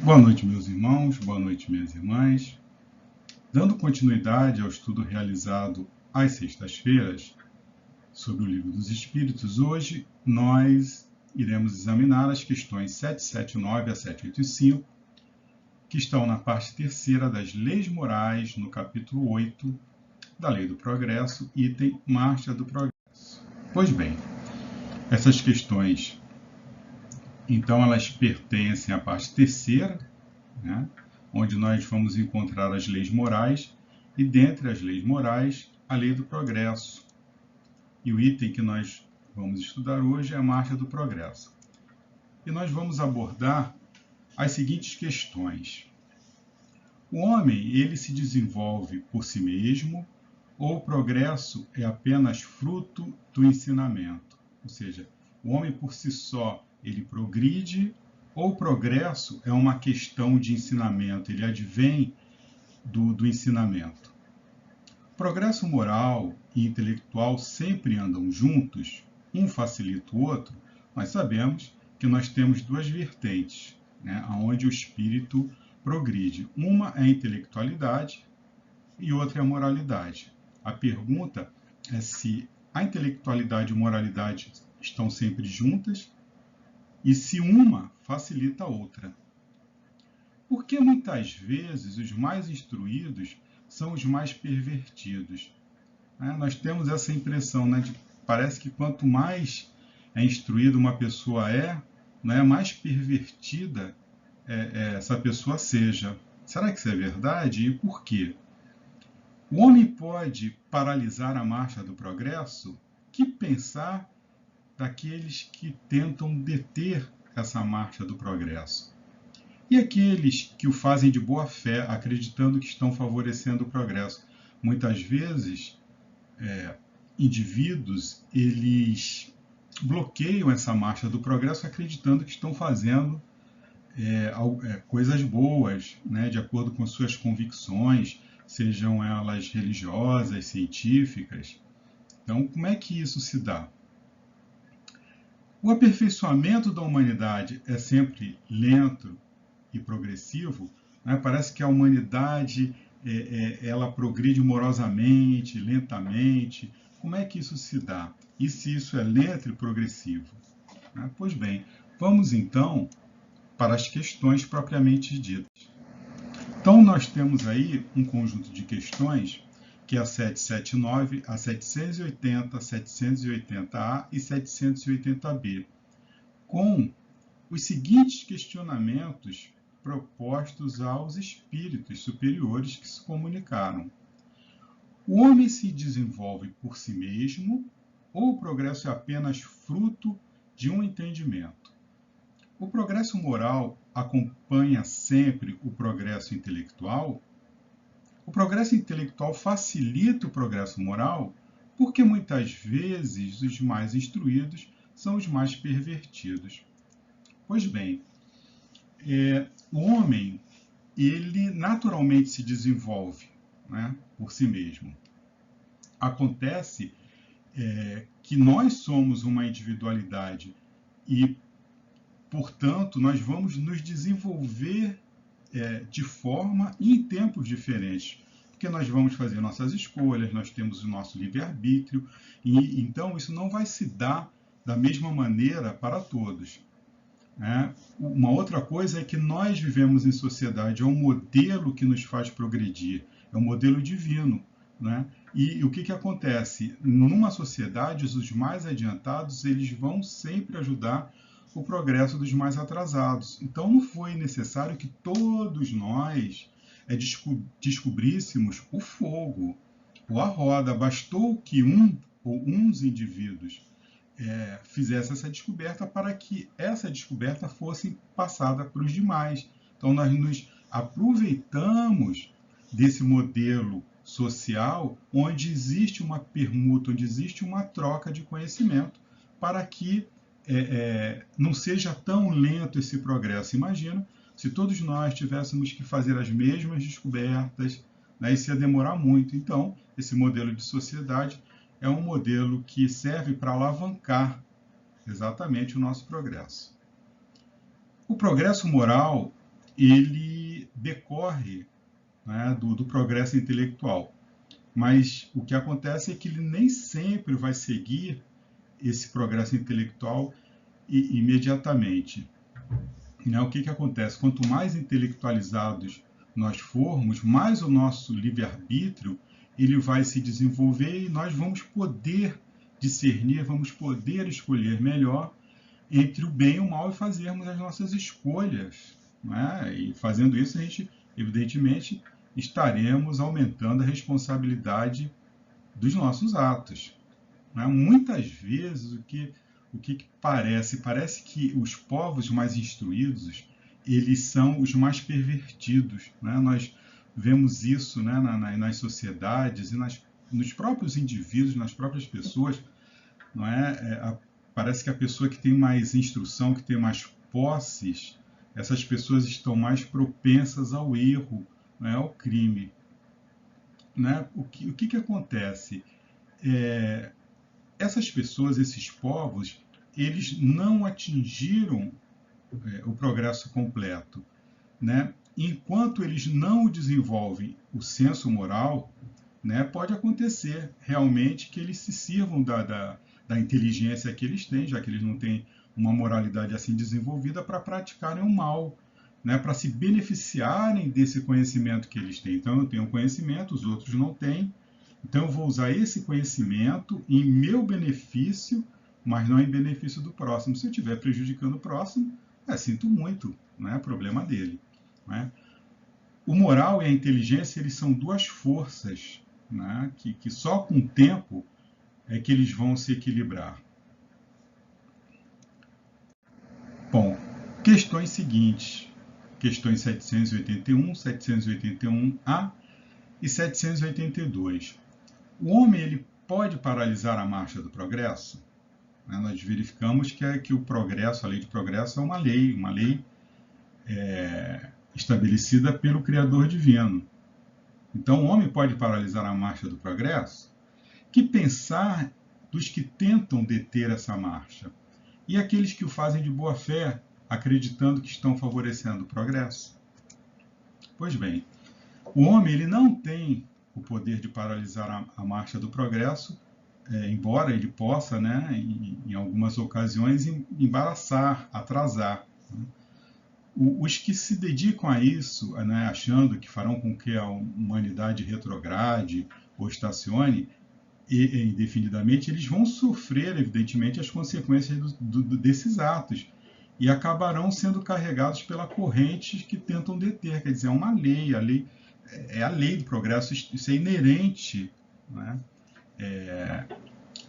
Boa noite, meus irmãos, boa noite, minhas irmãs. Dando continuidade ao estudo realizado às sextas-feiras sobre o Livro dos Espíritos, hoje nós iremos examinar as questões 779 a 785, que estão na parte terceira das Leis Morais, no capítulo 8 da Lei do Progresso, item Marcha do Progresso. Pois bem, essas questões, então, elas pertencem à parte terceira, né, onde nós vamos encontrar as leis morais, e dentre as leis morais, a lei do progresso. E o item que nós vamos estudar hoje é a marcha do progresso. E nós vamos abordar as seguintes questões. O homem, ele se desenvolve por si mesmo, ou o progresso é apenas fruto do ensinamento? Ou seja, o homem por si só, ele progride, ou o progresso é uma questão de ensinamento, ele advém do ensinamento. O progresso moral e intelectual sempre andam juntos, um facilita o outro. Nós sabemos que nós temos duas vertentes, né, onde o espírito progride. Uma é a intelectualidade e outra é a moralidade. A pergunta é se a intelectualidade e a moralidade estão sempre juntas, e se uma facilita a outra. Porque muitas vezes os mais instruídos são os mais pervertidos. Nós temos essa impressão, né, parece que quanto mais instruída uma pessoa né, mais pervertida essa pessoa seja. Será que isso é verdade? E por quê? O homem pode paralisar a marcha do progresso? Que pensar daqueles que tentam deter essa marcha do progresso? E aqueles que o fazem de boa fé, acreditando que estão favorecendo o progresso? Muitas vezes, indivíduos, eles bloqueiam essa marcha do progresso acreditando que estão fazendo coisas boas, né, de acordo com suas convicções, sejam elas religiosas, científicas. Então, como é que isso se dá? O aperfeiçoamento da humanidade é sempre lento e progressivo, né? Parece que a humanidade ela progride morosamente, lentamente. Como é que isso se dá? E se isso é lento e progressivo? Pois bem, vamos então para as questões propriamente ditas. Então, nós temos aí um conjunto de questões, que é a 779, a 780, 780A e 780B, com os seguintes questionamentos propostos aos espíritos superiores que se comunicaram. O homem se desenvolve por si mesmo, ou o progresso é apenas fruto de um entendimento? O progresso moral acompanha sempre o progresso intelectual? O progresso intelectual facilita o progresso moral? Porque muitas vezes os mais instruídos são os mais pervertidos. Pois bem, o homem, ele naturalmente se desenvolve, né, por si mesmo. Acontece que nós somos uma individualidade e, portanto, nós vamos nos desenvolver de forma e em tempos diferentes, porque nós vamos fazer nossas escolhas, nós temos o nosso livre-arbítrio, e então isso não vai se dar da mesma maneira para todos. Uma outra coisa é que nós vivemos em sociedade, é um modelo que nos faz progredir, é um modelo divino, né? E o que acontece? Numa sociedade, os mais adiantados, eles vão sempre ajudar o progresso dos mais atrasados. Então, não foi necessário que todos nós descobríssemos o fogo ou a roda. Bastou que um ou uns indivíduos fizesse essa descoberta para que essa descoberta fosse passada para os demais. Então, nós nos aproveitamos desse modelo social onde existe uma permuta, onde existe uma troca de conhecimento para que não seja tão lento esse progresso. Imagina se todos nós tivéssemos que fazer as mesmas descobertas, né, isso ia demorar muito. Então, esse modelo de sociedade é um modelo que serve para alavancar exatamente o nosso progresso. O progresso moral ele decorre, né, do progresso intelectual. Mas o que acontece é que ele nem sempre vai seguir esse progresso intelectual imediatamente. Né? O que acontece? Quanto mais intelectualizados nós formos, mais o nosso livre-arbítrio ele vai se desenvolver e nós vamos poder discernir, vamos poder escolher melhor entre o bem e o mal e fazermos as nossas escolhas. Né? E fazendo isso, a gente, evidentemente, estaremos aumentando a responsabilidade dos nossos atos. Né? Muitas vezes, o que parece? Parece que os povos mais instruídos, eles são os mais pervertidos. Né? Nós vemos isso, né, nas sociedades e nos próprios indivíduos, nas próprias pessoas. Não é? Parece que a pessoa que tem mais instrução, que tem mais posses, essas pessoas estão mais propensas ao erro, né, ao crime. Né? O que acontece? Essas pessoas, esses povos, eles não atingiram o progresso completo. Né? Enquanto eles não desenvolvem o senso moral, né, pode acontecer realmente que eles se sirvam da inteligência que eles têm, já que eles não têm uma moralidade assim desenvolvida, para praticarem o mal, né, para se beneficiarem desse conhecimento que eles têm. Então, eu tenho conhecimento, os outros não têm, então eu vou usar esse conhecimento em meu benefício, mas não em benefício do próximo. Se eu estiver prejudicando o próximo, sinto muito, não é problema dele. Né? O moral e a inteligência, eles são duas forças, né, que só com o tempo é que eles vão se equilibrar. Bom, questões seguintes. Questões 781, 781A e 782. O homem ele pode paralisar a marcha do progresso? Nós verificamos que o progresso, a lei de progresso, é uma lei estabelecida pelo Criador Divino. Então, o homem pode paralisar a marcha do progresso? Que pensar dos que tentam deter essa marcha? E aqueles que o fazem de boa fé, acreditando que estão favorecendo o progresso? Pois bem, o homem ele não tem o poder de paralisar a marcha do progresso, embora ele possa, né, em algumas ocasiões, embaraçar, atrasar. Né? Os que se dedicam a isso, né, achando que farão com que a humanidade retrograde ou estacione indefinidamente, eles vão sofrer, evidentemente, as consequências desses atos e acabarão sendo carregados pela corrente que tentam deter. Quer dizer, é uma lei, a lei é a lei do progresso, isso é inerente, né,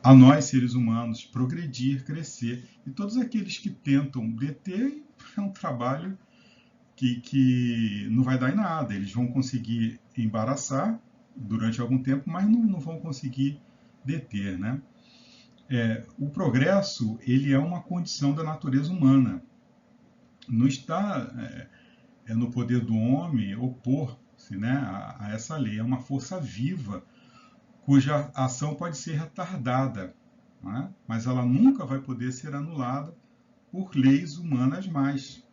a nós, seres humanos, progredir, crescer. E todos aqueles que tentam deter, é um trabalho que não vai dar em nada. Eles vão conseguir embaraçar durante algum tempo, mas não vão conseguir deter. Né? O progresso ele é uma condição da natureza humana. Não está no poder do homem opor-se, né, a essa lei. É uma força viva, cuja ação pode ser retardada, né? Mas ela nunca vai poder ser anulada por leis humanas mais.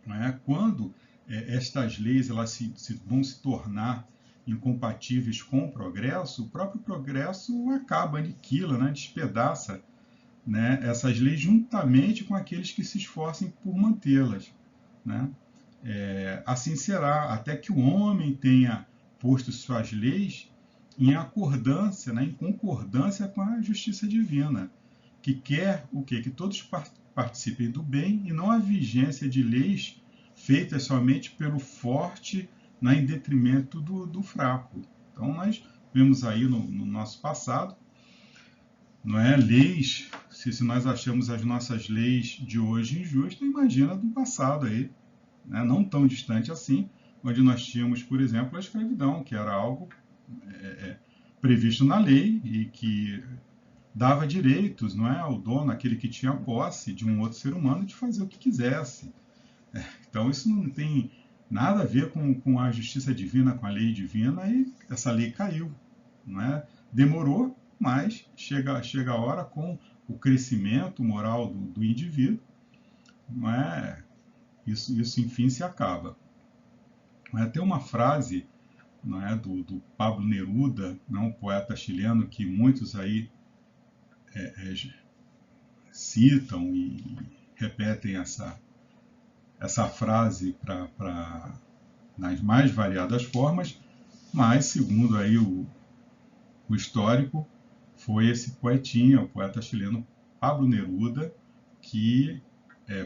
Né? Quando estas leis elas vão se tornar incompatíveis com o progresso próprio progresso acaba, aniquila, né? Despedaça, né, essas leis juntamente com aqueles que se esforcem por mantê-las. Né? Assim será, até que o homem tenha posto suas leis em acordância, né, em concordância com a justiça divina, que quer o quê? Que todos participem do bem e não a vigência de leis feitas somente pelo forte, né, em detrimento do fraco. Então, nós vemos aí no nosso passado, não é, leis, se nós achamos as nossas leis de hoje injustas, imagina do passado aí, né, não tão distante assim, onde nós tínhamos, por exemplo, a escravidão, que era algo previsto na lei e que dava direitos, não é, ao dono, aquele que tinha posse de um outro ser humano, de fazer o que quisesse. Então isso não tem nada a ver com a justiça divina, com a lei divina, e essa lei caiu. Não é? Demorou, mas chega a hora, com o crescimento moral do indivíduo, não é? isso enfim se acaba. Tem uma frase, não é, do Pablo Neruda, não, um poeta chileno que muitos aí citam e repetem essa frase nas mais variadas formas, mas segundo aí o histórico, foi esse poetinha, o poeta chileno Pablo Neruda, que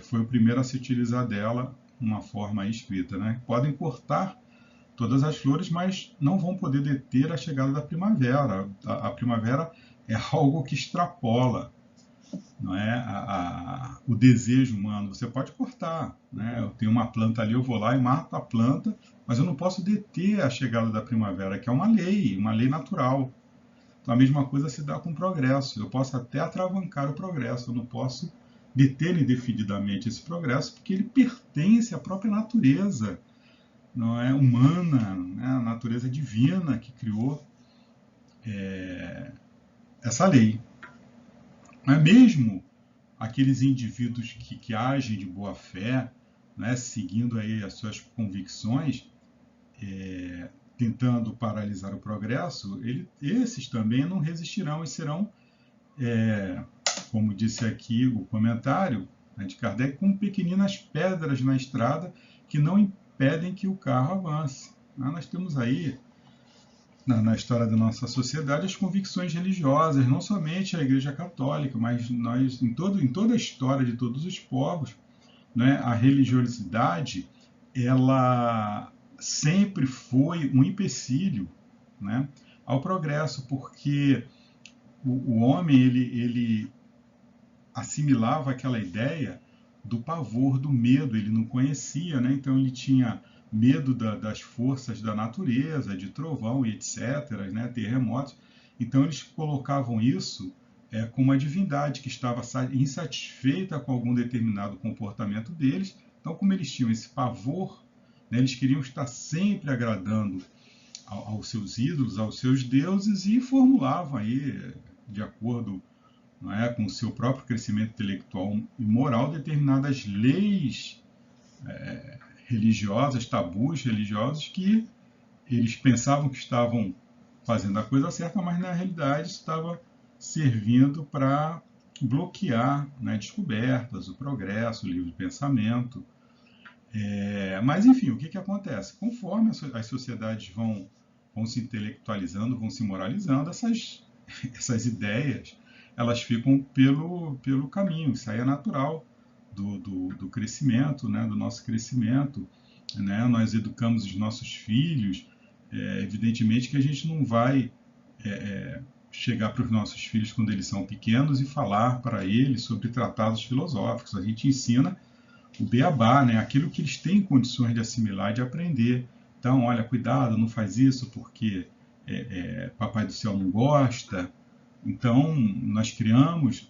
foi o primeiro a se utilizar dela uma forma escrita, né? Podem cortar todas as flores, mas não vão poder deter a chegada da primavera. A primavera é algo que extrapola, não é, o desejo humano. Você pode cortar, né? Eu tenho uma planta ali, eu vou lá e mato a planta, mas eu não posso deter a chegada da primavera, que é uma lei natural. Então, a mesma coisa se dá com o progresso. Eu posso até atravancar o progresso, eu não posso deter indefinidamente esse progresso, porque ele pertence à própria natureza, não é humana, né? A natureza divina que criou essa lei. Não é mesmo aqueles indivíduos que agem de boa fé, né, seguindo aí as suas convicções, tentando paralisar o progresso, esses também não resistirão e serão, como disse aqui o comentário, né, de Kardec, como pequeninas pedras na estrada que não impedem que o carro avance. Nós temos aí, na história da nossa sociedade, as convicções religiosas, não somente a Igreja Católica, mas nós, em toda a história de todos os povos, né, a religiosidade, ela sempre foi um empecilho, né, ao progresso, porque o homem ele assimilava aquela ideia do pavor, do medo, ele não conhecia, né? Então ele tinha medo das forças da natureza, de trovão e etc., né? Terremotos. Então eles colocavam isso como uma divindade que estava insatisfeita com algum determinado comportamento deles. Então, como eles tinham esse pavor, né, eles queriam estar sempre agradando aos seus ídolos, aos seus deuses, e formulavam aí, de acordo, não é, com o seu próprio crescimento intelectual e moral, determinadas leis religiosas, tabus religiosos, que eles pensavam que estavam fazendo a coisa certa, mas na realidade estava servindo para bloquear, né, descobertas, o progresso, o livre pensamento. Mas, enfim, o que acontece? Conforme as sociedades vão se intelectualizando, vão se moralizando, essas ideias elas ficam pelo caminho. Isso aí é natural do crescimento, né, do nosso crescimento. Né? Nós educamos os nossos filhos, evidentemente que a gente não vai chegar para os nossos filhos quando eles são pequenos e falar para eles sobre tratados filosóficos. A gente ensina o beabá, né? Aquilo que eles têm condições de assimilar e de aprender. Então, olha, cuidado, não faz isso porque Papai do Céu não gosta. Então, nós criamos,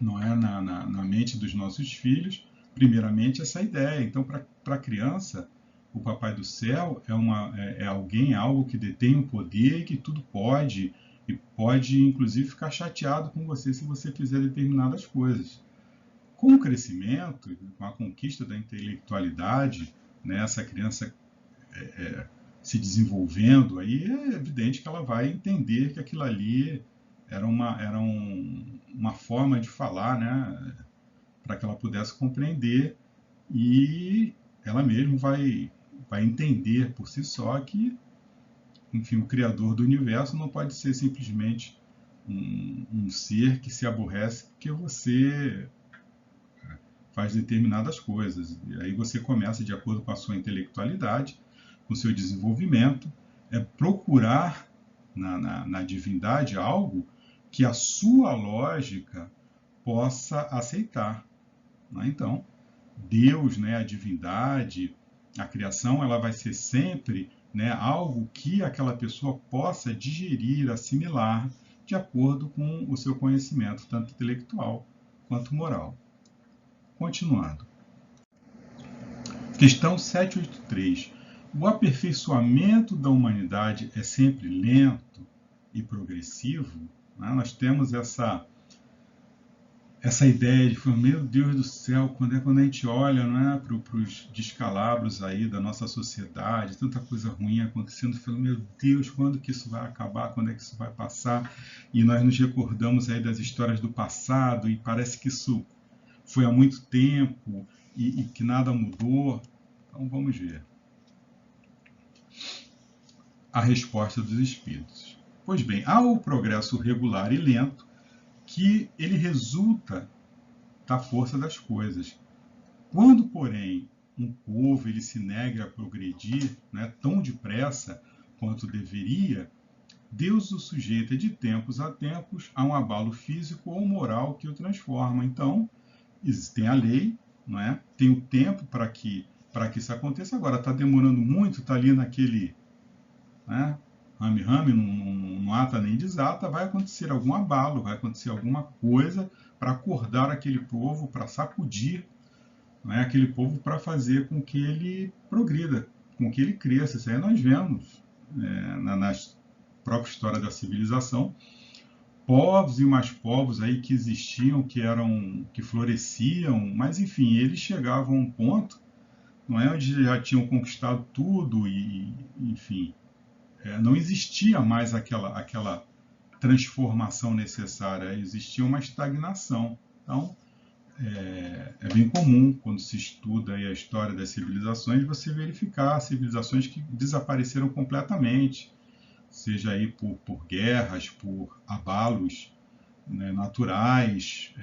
não é, na mente dos nossos filhos, primeiramente essa ideia. Então, para a criança, o Papai do Céu é alguém, algo que detém o poder e que tudo pode, e pode, inclusive, ficar chateado com você se você fizer determinadas coisas. Com o crescimento, com a conquista da intelectualidade, né, essa criança se desenvolvendo, aí é evidente que ela vai entender que aquilo ali era uma forma de falar, né, para que ela pudesse compreender, e ela mesma vai entender por si só que, enfim, o Criador do Universo não pode ser simplesmente um ser que se aborrece porque você faz determinadas coisas. E aí você começa, de acordo com a sua intelectualidade, com o seu desenvolvimento, procurar na divindade algo que a sua lógica possa aceitar. Né? Então, Deus, né, a divindade, a criação, ela vai ser sempre, né, algo que aquela pessoa possa digerir, assimilar, de acordo com o seu conhecimento, tanto intelectual quanto moral. Continuando. Questão 783. O aperfeiçoamento da humanidade é sempre lento e progressivo? Nós temos essa ideia de, meu Deus do céu, quando a gente olha, não é, para os descalabros aí da nossa sociedade, tanta coisa ruim acontecendo, fala, meu Deus, quando que isso vai acabar, quando é que isso vai passar? E nós nos recordamos aí das histórias do passado e parece que isso foi há muito tempo e que nada mudou. Então vamos ver a resposta dos espíritos. Pois bem, há o progresso regular e lento que ele resulta da força das coisas. Quando, porém, um povo ele se nega a progredir, né, tão depressa quanto deveria, Deus o sujeita de tempos a tempos a um abalo físico ou moral que o transforma. Então, tem a lei, não é? Tem o tempo para que isso aconteça. Agora, está demorando muito, está ali naquele, né, rame-rame, não ata nem desata, vai acontecer algum abalo, vai acontecer alguma coisa para acordar aquele povo, para sacudir, né, aquele povo, para fazer com que ele progrida, com que ele cresça. Isso aí nós vemos na própria história da civilização, povos e mais povos aí que existiam, que floresciam, mas enfim, eles chegavam a um ponto, não é, onde já tinham conquistado tudo e enfim, não existia mais aquela transformação necessária, existia uma estagnação. Então, é bem comum, quando se estuda aí a história das civilizações, você verificar civilizações que desapareceram completamente, seja aí por guerras, por abalos, né, naturais,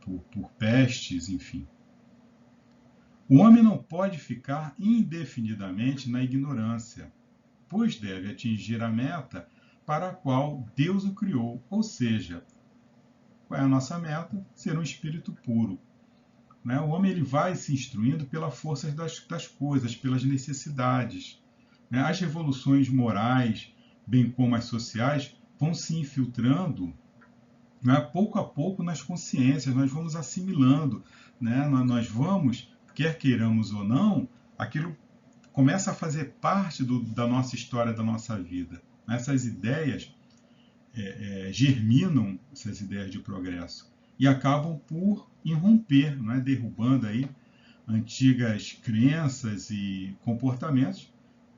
por pestes, enfim. O homem não pode ficar indefinidamente na ignorância, pois deve atingir a meta para a qual Deus o criou, ou seja, qual é a nossa meta? Ser um espírito puro. Né? O homem ele vai se instruindo pela força das coisas, pelas necessidades. Né? As revoluções morais, bem como as sociais, vão se infiltrando, né, pouco a pouco nas consciências, nós vamos assimilando, né? Nós vamos, quer queiramos ou não, aquilo começa a fazer parte da nossa história, da nossa vida. Essas ideias germinam, essas ideias de progresso, e acabam por irromper, né, derrubando aí antigas crenças e comportamentos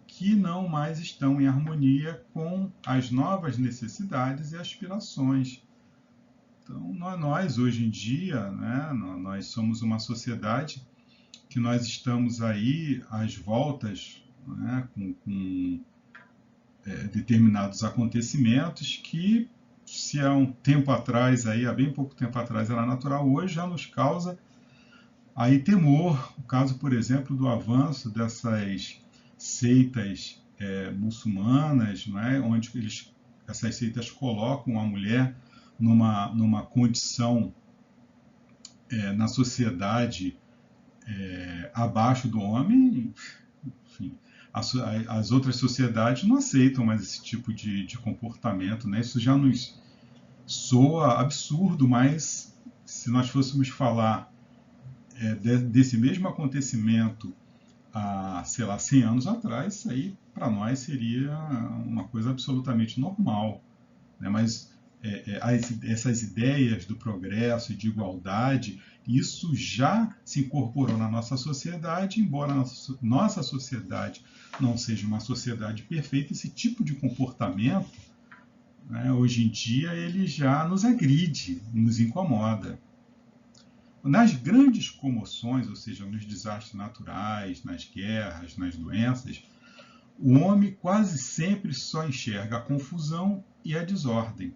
que não mais estão em harmonia com as novas necessidades e aspirações. Então, nós hoje em dia, né, nós somos uma sociedade que nós estamos aí às voltas, né, com determinados acontecimentos que, se há um tempo atrás, aí, há bem pouco tempo atrás, era natural, hoje já nos causa aí temor. O caso, por exemplo, do avanço dessas seitas muçulmanas, né, onde essas seitas colocam a mulher numa condição na sociedade abaixo do homem. Enfim, as outras sociedades não aceitam mais esse tipo de comportamento, né? Isso já nos soa absurdo, mas se nós fôssemos falar desse mesmo acontecimento há, sei lá, 100 anos atrás, isso aí para nós seria uma coisa absolutamente normal, né? Mas essas ideias do progresso e de igualdade, isso já se incorporou na nossa sociedade, embora a nossa sociedade não seja uma sociedade perfeita, esse tipo de comportamento, né, hoje em dia, ele já nos agride, nos incomoda. Nas grandes comoções, ou seja, nos desastres naturais, nas guerras, nas doenças, o homem quase sempre só enxerga a confusão e a desordem.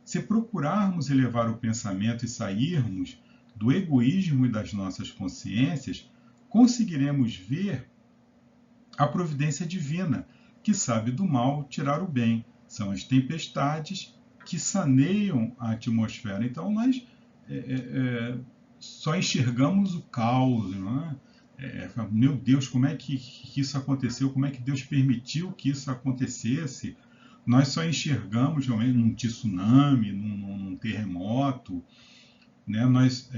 Se procurarmos elevar o pensamento e sairmos do egoísmo e das nossas consciências, conseguiremos ver a providência divina, que sabe do mal tirar o bem. São as tempestades que saneiam a atmosfera. Então, nós só enxergamos o caos, não é? Meu Deus, como é que isso aconteceu? Como é que Deus permitiu que isso acontecesse? Nós só enxergamos realmente num tsunami, num terremoto, né? Nós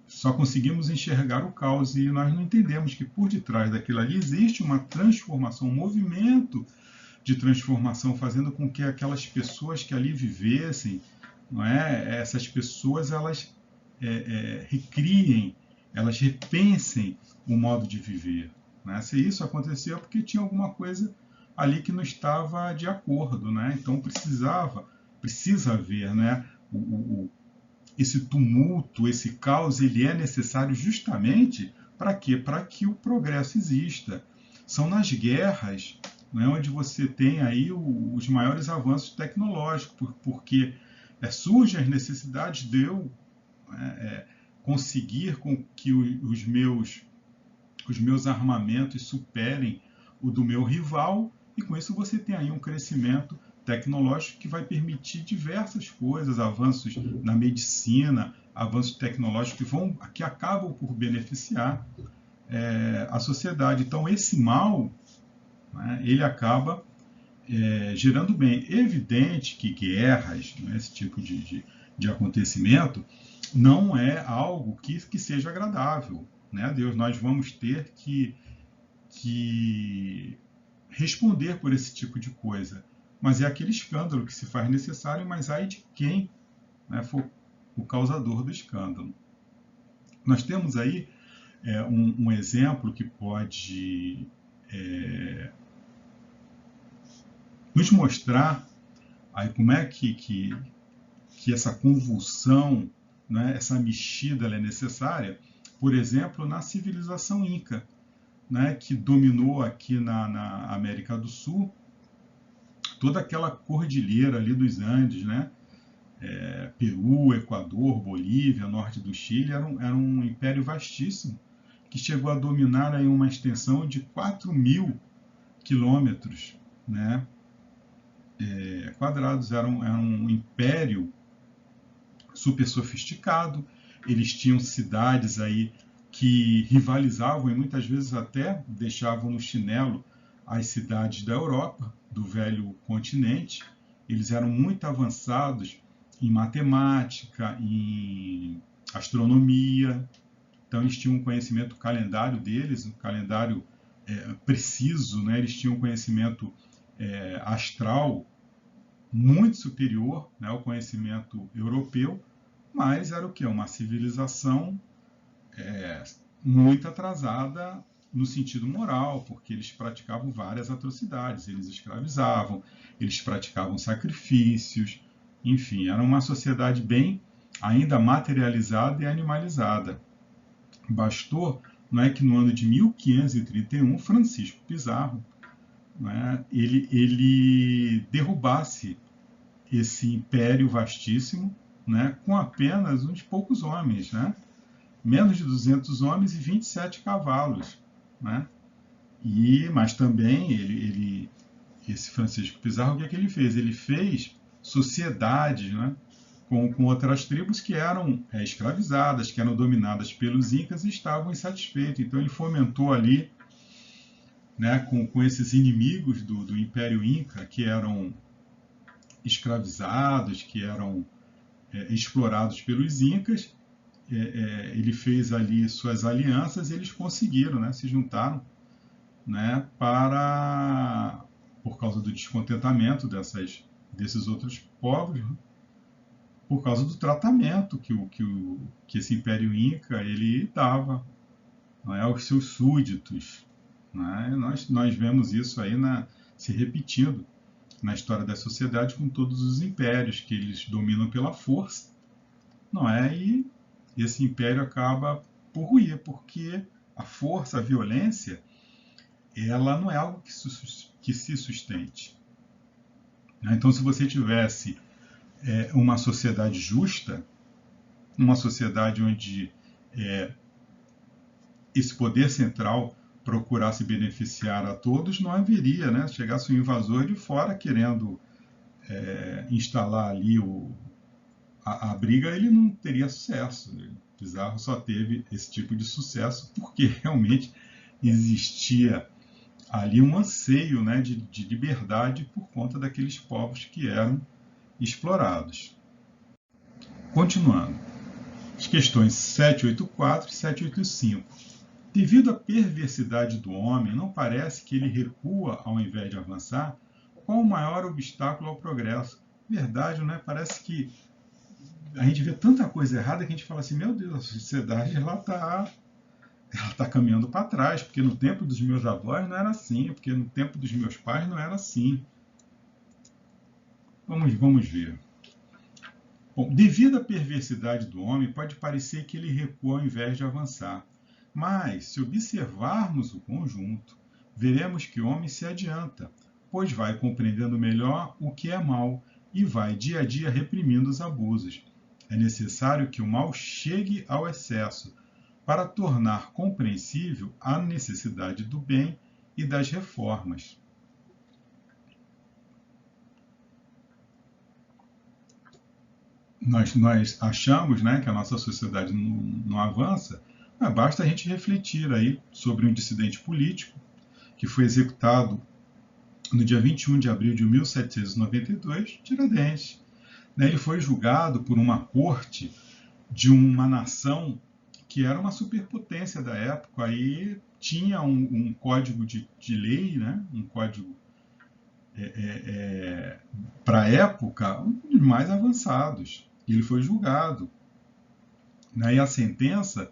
só conseguimos enxergar o caos e nós não entendemos que por detrás daquilo ali existe uma transformação, um movimento de transformação, fazendo com que aquelas pessoas que ali vivessem não é? Essas pessoas elas recriem, elas repensem o modo de viver. Né? Se isso aconteceu, é porque tinha alguma coisa ali que não estava de acordo, né? Então precisa haver, né? Esse tumulto, esse caos, ele é necessário justamente para quê? Para que o progresso exista. São nas guerras, né, onde você tem aí os maiores avanços tecnológicos, porque surgem as necessidades de eu conseguir com que os meus armamentos superem o do meu rival, e com isso você tem aí um crescimento tecnológico que vai permitir diversas coisas, avanços na medicina, avanços tecnológicos que acabam por beneficiar a sociedade. Então esse mal, né, ele acaba gerando bem. É evidente que guerras, né, esse tipo de acontecimento, não é algo que seja agradável. Né? Deus, nós vamos ter que responder por esse tipo de coisa. Mas é aquele escândalo que se faz necessário, mas ai de quem, né, for o causador do escândalo. Nós temos aí um exemplo que pode nos mostrar aí como é que essa convulsão, né, essa mexida ela é necessária, por exemplo, na civilização Inca, né, que dominou aqui na América do Sul, toda aquela cordilheira ali dos Andes, né? Peru, Equador, Bolívia, norte do Chile, era um império vastíssimo, que chegou a dominar aí uma extensão de 4.000 quilômetros, né, quadrados. Era um império super sofisticado, eles tinham cidades aí que rivalizavam e muitas vezes até deixavam no chinelo as cidades da Europa, do velho continente. Eles eram muito avançados em matemática, em astronomia. Então eles tinham um conhecimento, o calendário deles, um calendário preciso, né? Eles tinham um conhecimento astral muito superior, né, ao conhecimento europeu, mas era o que? Uma civilização muito atrasada no sentido moral, porque eles praticavam várias atrocidades, eles escravizavam, eles praticavam sacrifícios, enfim, era uma sociedade bem ainda materializada e animalizada. Bastou, não é, que no ano de 1531, Francisco Pizarro, né, ele derrubasse esse império vastíssimo, né, com apenas uns poucos homens, né, menos de 200 homens e 27 cavalos, né? Mas também esse Francisco Pizarro, o que é que ele fez? Ele fez sociedades, né, com outras tribos que eram escravizadas, que eram dominadas pelos incas e estavam insatisfeitos. Então ele fomentou ali, né, com esses inimigos do Império Inca, que eram escravizados, que eram explorados pelos incas. Ele fez ali suas alianças e eles conseguiram, né, se juntaram, né, por causa do descontentamento desses outros povos, né, por causa do tratamento que esse Império Inca ele dava, né, aos seus súditos. Né? Nós vemos isso aí se repetindo na história da sociedade com todos os impérios, que eles dominam pela força, não é? E esse império acaba por ruir, porque a força, a violência, ela não é algo que se sustente. Então, se você tivesse uma sociedade justa, uma sociedade onde esse poder central procurasse beneficiar a todos, não haveria, né? Se chegasse um invasor de fora querendo instalar ali a briga, ele não teria sucesso. Pizarro só teve esse tipo de sucesso porque realmente existia ali um anseio, né, de liberdade por conta daqueles povos que eram explorados. Continuando, as questões 784 e 785. Devido à perversidade do homem, não parece que ele recua ao invés de avançar? Qual o maior obstáculo ao progresso? Verdade, né? Parece que a gente vê tanta coisa errada que a gente fala assim, meu Deus, a sociedade ela tá caminhando para trás, porque no tempo dos meus avós não era assim, porque no tempo dos meus pais não era assim. Vamos ver. Bom, devido à perversidade do homem, pode parecer que ele recua ao invés de avançar. Mas, se observarmos o conjunto, veremos que o homem se adianta, pois vai compreendendo melhor o que é mal e vai dia a dia reprimindo os abusos. É necessário que o mal chegue ao excesso para tornar compreensível a necessidade do bem e das reformas. Nós achamos, né, que a nossa sociedade não avança, mas basta a gente refletir aí sobre um dissidente político que foi executado no dia 21 de abril de 1792, Tiradentes. Ele foi julgado por uma corte de uma nação que era uma superpotência da época, aí tinha um código de lei, né, um código para a época, um dos mais avançados. Ele foi julgado. E a sentença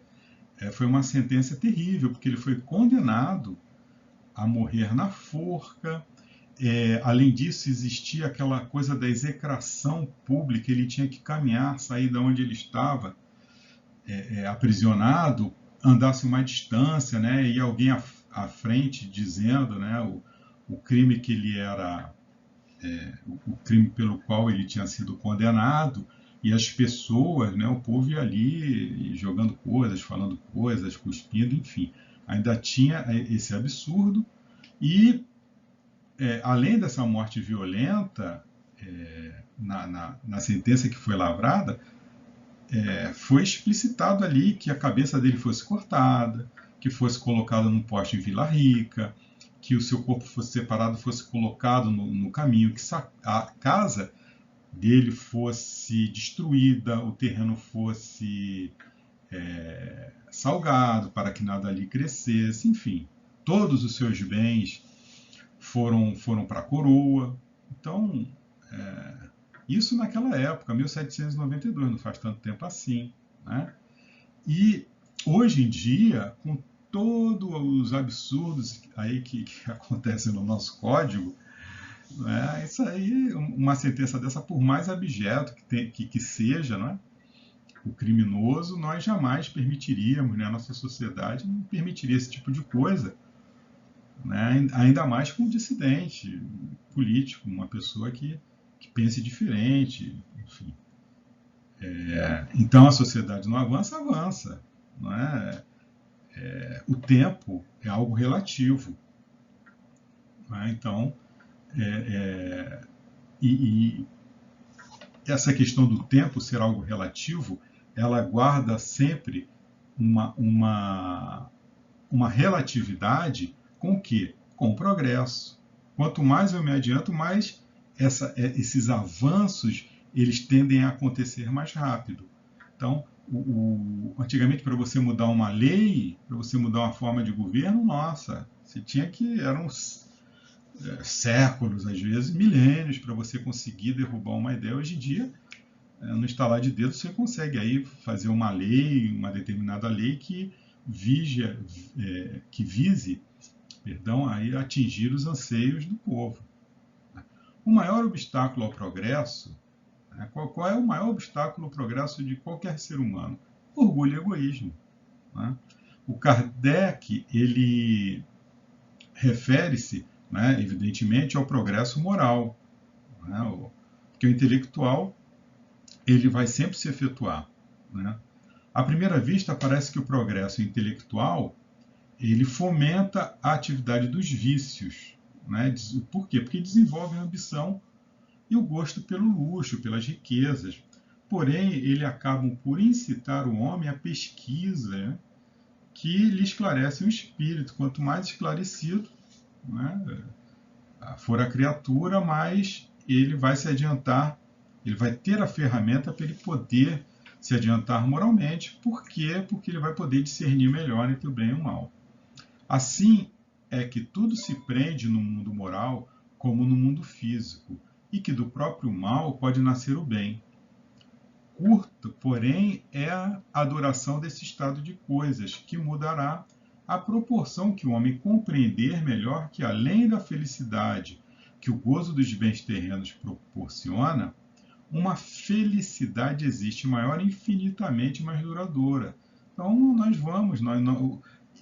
foi uma sentença terrível, porque ele foi condenado a morrer na forca. Além disso, existia aquela coisa da execração pública, ele tinha que caminhar, sair de onde ele estava aprisionado, andasse uma distância, né, e alguém à frente dizendo, né, o crime que ele era, o crime pelo qual ele tinha sido condenado, e as pessoas, né, o povo ia ali jogando coisas, falando coisas, cuspindo, enfim. Ainda tinha esse absurdo, e além dessa morte violenta, na sentença que foi lavrada, foi explicitado ali que a cabeça dele fosse cortada, que fosse colocada num poste em Vila Rica, que o seu corpo fosse separado, fosse colocado no caminho, que a casa dele fosse destruída, o terreno fosse salgado para que nada ali crescesse, enfim. Todos os seus bens foram para a coroa. Então, isso naquela época, 1792, não faz tanto tempo assim, né? E hoje em dia, com todos os absurdos aí que acontecem no nosso código, né, isso aí, uma sentença dessa, por mais abjeto que seja, né, o criminoso, nós jamais permitiríamos, né, a nossa sociedade não permitiria esse tipo de coisa, né, ainda mais com um dissidente político, uma pessoa que pense diferente, enfim. Então a sociedade não avança, avança. Não é? O tempo é algo relativo. Não é? Então, e essa questão do tempo ser algo relativo, ela guarda sempre uma relatividade com o quê? Com o progresso. Quanto mais eu me adianto, mais esses avanços eles tendem a acontecer mais rápido. Então, antigamente, para você mudar uma lei, para você mudar uma forma de governo, nossa, você tinha que... eram séculos, às vezes, milênios, para você conseguir derrubar uma ideia. Hoje em dia, no estalar de dedos, você consegue aí fazer uma lei, uma determinada lei que vise aí atingir os anseios do povo. O maior obstáculo ao progresso, qual é o maior obstáculo ao progresso de qualquer ser humano? Orgulho e egoísmo. Né? O Kardec, ele refere-se, né, evidentemente, ao progresso moral. Né? Porque o intelectual, ele vai sempre se efetuar. Né? À primeira vista, parece que o progresso intelectual ele fomenta a atividade dos vícios. Né? Por quê? Porque desenvolve a ambição e o gosto pelo luxo, pelas riquezas. Porém, ele acaba por incitar o homem à pesquisa, né? Que lhe esclarece o espírito. Quanto mais esclarecido, né, for a criatura, mais ele vai se adiantar, ele vai ter a ferramenta para ele poder se adiantar moralmente. Por quê? Porque ele vai poder discernir melhor entre o bem e o mal. Assim é que tudo se prende no mundo moral como no mundo físico, e que do próprio mal pode nascer o bem. curto, porém, é a adoração desse estado de coisas, que mudará à proporção que o homem compreender melhor que, além da felicidade que o gozo dos bens terrenos proporciona, uma felicidade existe maior, infinitamente mais duradoura. Então,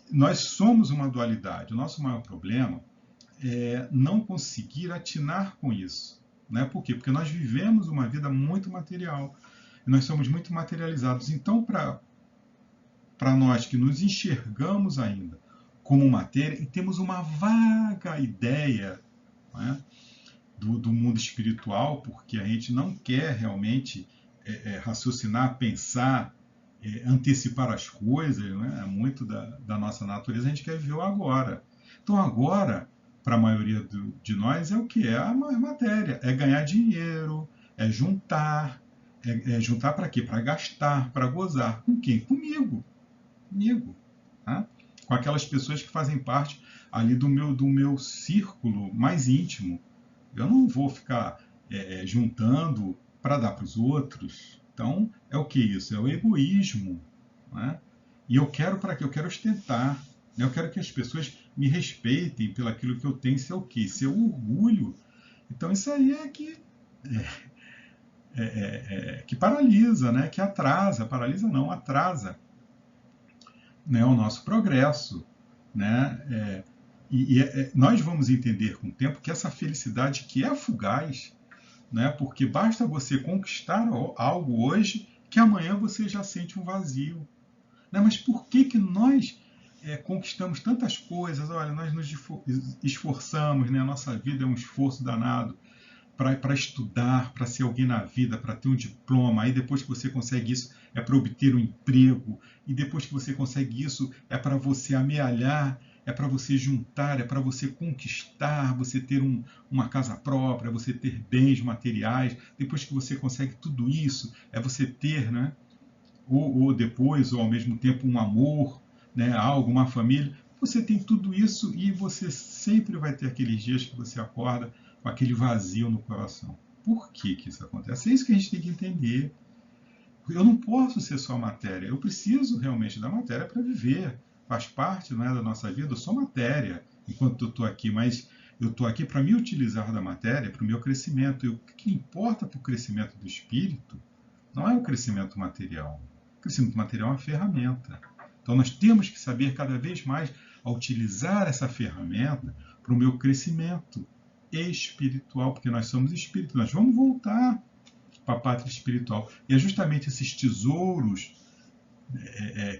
nós somos uma dualidade. O nosso maior problema é não conseguir atinar com isso. Né? Por quê? Porque nós vivemos uma vida muito material. E nós somos muito materializados. Então, para nós que nos enxergamos ainda como matéria e temos uma vaga ideia, né, do mundo espiritual, porque a gente não quer realmente raciocinar, pensar, antecipar as coisas, né? Muito da nossa natureza, a gente quer viver o agora. Então agora, para a maioria de nós, é o que? É a matéria, é ganhar dinheiro, é juntar. Juntar para quê? Para gastar, para gozar. Com quem? Comigo. Tá? Com aquelas pessoas que fazem parte ali do meu círculo mais íntimo. Eu não vou ficar juntando para dar para os outros. Então, é o que isso? É o egoísmo. Né? E eu quero para quê? Eu quero ostentar. Né? Eu quero que as pessoas me respeitem pelo aquilo que eu tenho. Isso é o quê? Isso é o orgulho. Então, isso aí é que paralisa, né? Que atrasa. Paralisa não, atrasa, né? O nosso progresso. Né? Nós vamos entender com o tempo que essa felicidade que é fugaz, né? Porque basta você conquistar algo hoje que amanhã você já sente um vazio. Né? Mas por que nós conquistamos tantas coisas? Olha, nós nos esforçamos, né? A nossa vida é um esforço danado para estudar, para ser alguém na vida, para ter um diploma. Aí depois que você consegue isso, é para obter um emprego. E depois que você consegue isso, é para você amealhar, é para você juntar, é para você conquistar, você ter uma casa própria, você ter bens materiais. Depois que você consegue tudo isso, é você ter, né? Ou depois, ou ao mesmo tempo, um amor, né? Algo, uma família. Você tem tudo isso e você sempre vai ter aqueles dias que você acorda com aquele vazio no coração. Por que isso acontece? É isso que a gente tem que entender. Eu não posso ser só matéria, eu preciso realmente da matéria para viver. Faz parte, não é, da nossa vida, eu sou matéria enquanto eu estou aqui, mas eu estou aqui para me utilizar da matéria para o meu crescimento. E o que importa para o crescimento do espírito não é o crescimento material. O crescimento material é uma ferramenta. Então nós temos que saber cada vez mais a utilizar essa ferramenta para o meu crescimento espiritual, porque nós somos espíritos, nós vamos voltar para a pátria espiritual. E é justamente esses tesouros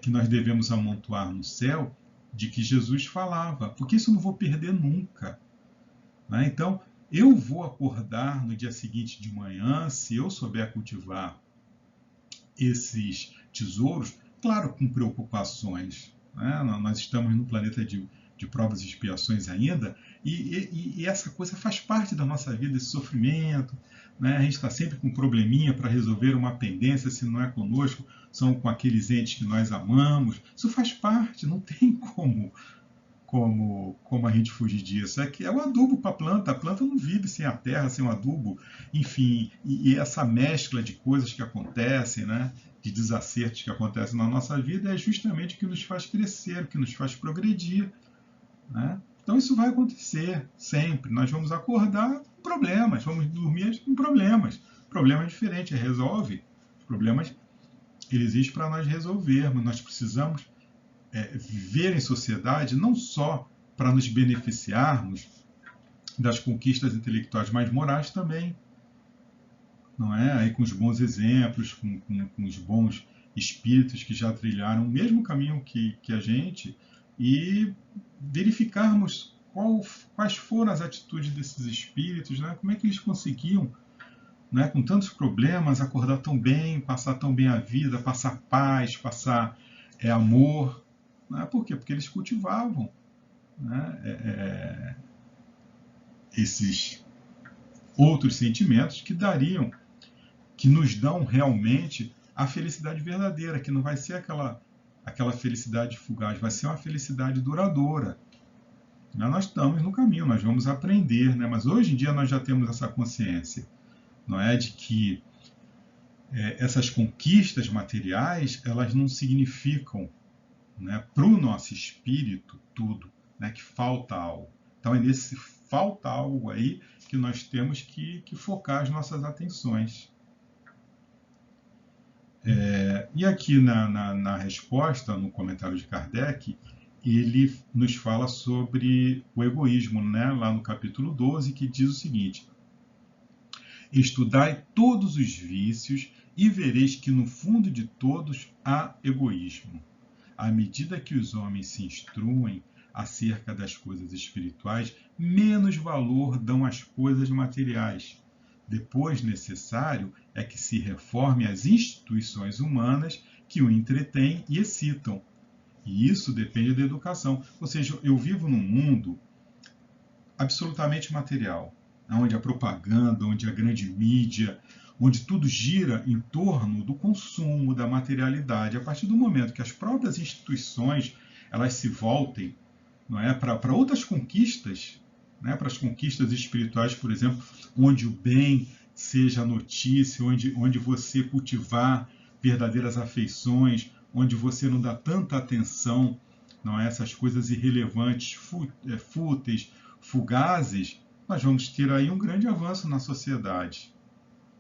que nós devemos amontoar no céu, de que Jesus falava, porque isso eu não vou perder nunca. Né? Então, eu vou acordar no dia seguinte de manhã, se eu souber cultivar esses tesouros, claro, com preocupações. Né? Nós estamos num planeta de provas e expiações ainda, e essa coisa faz parte da nossa vida, esse sofrimento. Né? A gente está sempre com um probleminha para resolver uma pendência, se não é conosco, são com aqueles entes que nós amamos. Isso faz parte, não tem como a gente fugir disso. É o adubo para a planta não vive sem a terra, sem o adubo. Enfim, e essa mescla de coisas que acontecem, né? De desacertos que acontecem na nossa vida, é justamente o que nos faz crescer, o que nos faz progredir. Né? Então isso vai acontecer sempre. Nós vamos acordar com problemas, vamos dormir com problemas. Problema é diferente, resolve. Os problemas eles existem para nós resolvermos. Nós precisamos viver em sociedade não só para nos beneficiarmos das conquistas intelectuais, mas morais também. Não é? Aí com os bons exemplos, com os bons espíritos que já trilharam o mesmo caminho que a gente, e verificarmos quais foram as atitudes desses espíritos, né? Como é que eles conseguiam, né, com tantos problemas, acordar tão bem, passar tão bem a vida, passar paz, passar amor. Né? Por quê? Porque eles cultivavam, né, esses outros sentimentos que nos dão realmente a felicidade verdadeira, que não vai ser aquela felicidade fugaz, vai ser uma felicidade duradoura. Nós estamos no caminho, nós vamos aprender, né? Mas hoje em dia nós já temos essa consciência, não é, de que essas conquistas materiais, elas não significam, né, para o nosso espírito tudo, né, que falta algo. Então é nesse falta algo aí que nós temos que focar as nossas atenções. E aqui na resposta, no comentário de Kardec, ele nos fala sobre o egoísmo, né, lá no capítulo 12, que diz o seguinte: estudai todos os vícios e vereis que no fundo de todos há egoísmo. À medida que os homens se instruem acerca das coisas espirituais, menos valor dão às coisas materiais. Depois, necessário é que se reforme as instituições humanas que o entretêm e excitam. E isso depende da educação. Ou seja, eu vivo num mundo absolutamente material, onde a propaganda, onde a grande mídia, onde tudo gira em torno do consumo, da materialidade. A partir do momento que as próprias instituições elas se voltem, não é, para outras conquistas, né, para as conquistas espirituais, por exemplo, onde o bem seja a notícia, onde você cultivar verdadeiras afeições, onde você não dá tanta atenção, não é, essas coisas irrelevantes, fúteis, fugazes, nós vamos ter aí um grande avanço na sociedade.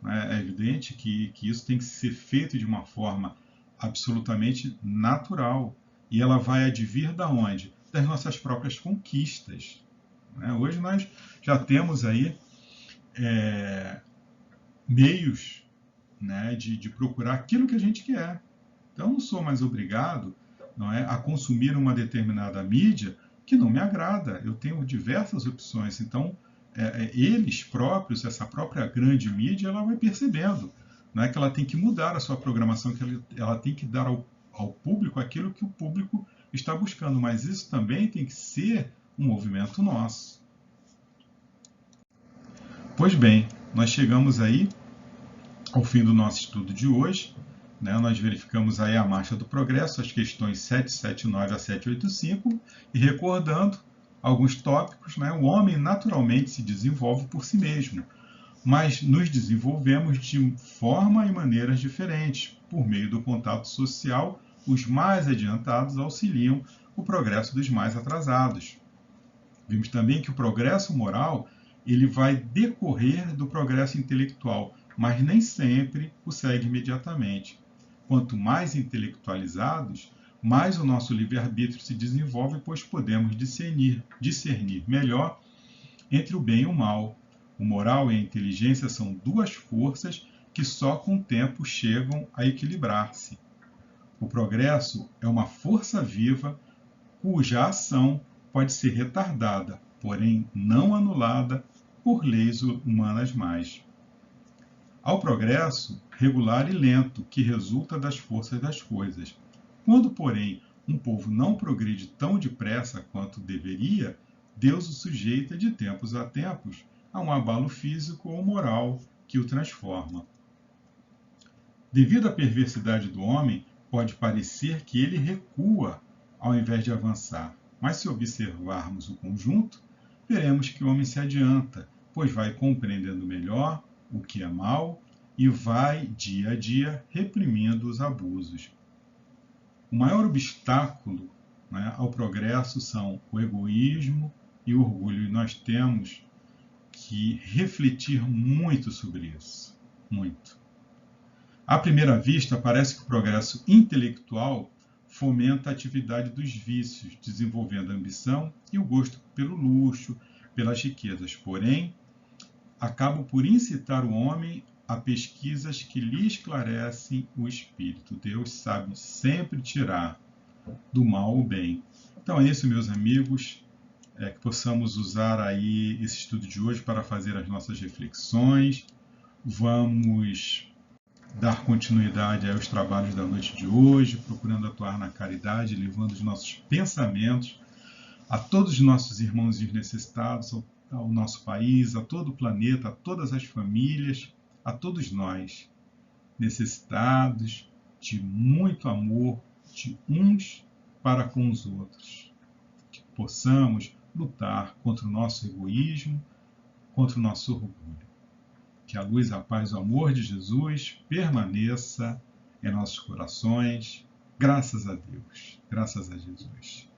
É evidente que isso tem que ser feito de uma forma absolutamente natural. E ela vai advir da onde? Das nossas próprias conquistas. Hoje nós já temos aí meios, né, de procurar aquilo que a gente quer. Então eu não sou mais obrigado, não é, a consumir uma determinada mídia que não me agrada. Eu tenho diversas opções. Então eles próprios, essa própria grande mídia, ela vai percebendo, não é, que ela tem que mudar a sua programação, que ela tem que dar ao público aquilo que o público está buscando. Mas isso também tem que ser um movimento nosso. Pois bem, nós chegamos aí ao fim do nosso estudo de hoje. Nós verificamos aí a marcha do progresso, as questões 779 a 785, e recordando alguns tópicos, o homem naturalmente se desenvolve por si mesmo, mas nos desenvolvemos de forma e maneiras diferentes. Por meio do contato social, os mais adiantados auxiliam o progresso dos mais atrasados. Vimos também que o progresso moral ele vai decorrer do progresso intelectual, mas nem sempre o segue imediatamente. Quanto mais intelectualizados, mais o nosso livre-arbítrio se desenvolve, pois podemos discernir melhor entre o bem e o mal. O moral e a inteligência são duas forças que só com o tempo chegam a equilibrar-se. O progresso é uma força viva cuja ação pode ser retardada, porém não anulada por leis humanas mais. Ao progresso regular e lento, que resulta das forças das coisas. Quando, porém, um povo não progride tão depressa quanto deveria, Deus o sujeita de tempos a tempos a um abalo físico ou moral que o transforma. Devido à perversidade do homem, pode parecer que ele recua ao invés de avançar, mas se observarmos o conjunto, veremos que o homem se adianta, pois vai compreendendo melhor o que é mal e vai, dia a dia, reprimindo os abusos. O maior obstáculo, ao progresso são o egoísmo e o orgulho, e nós temos que refletir muito sobre isso. Muito. À primeira vista, parece que o progresso intelectual fomenta a atividade dos vícios, desenvolvendo a ambição e o gosto pelo luxo, pelas riquezas. Porém, acaba por incitar o homem a pesquisas que lhe esclarecem o espírito. Deus sabe sempre tirar do mal o bem. Então é isso, meus amigos, que possamos usar aí esse estudo de hoje para fazer as nossas reflexões. Vamos dar continuidade aos trabalhos da noite de hoje, procurando atuar na caridade, levando os nossos pensamentos a todos os nossos irmãos necessitados, ao nosso país, a todo o planeta, a todas as famílias, a todos nós, necessitados de muito amor de uns para com os outros. Que possamos lutar contra o nosso egoísmo, contra o nosso orgulho. Que a luz, a paz, o amor de Jesus permaneça em nossos corações. Graças a Deus, graças a Jesus.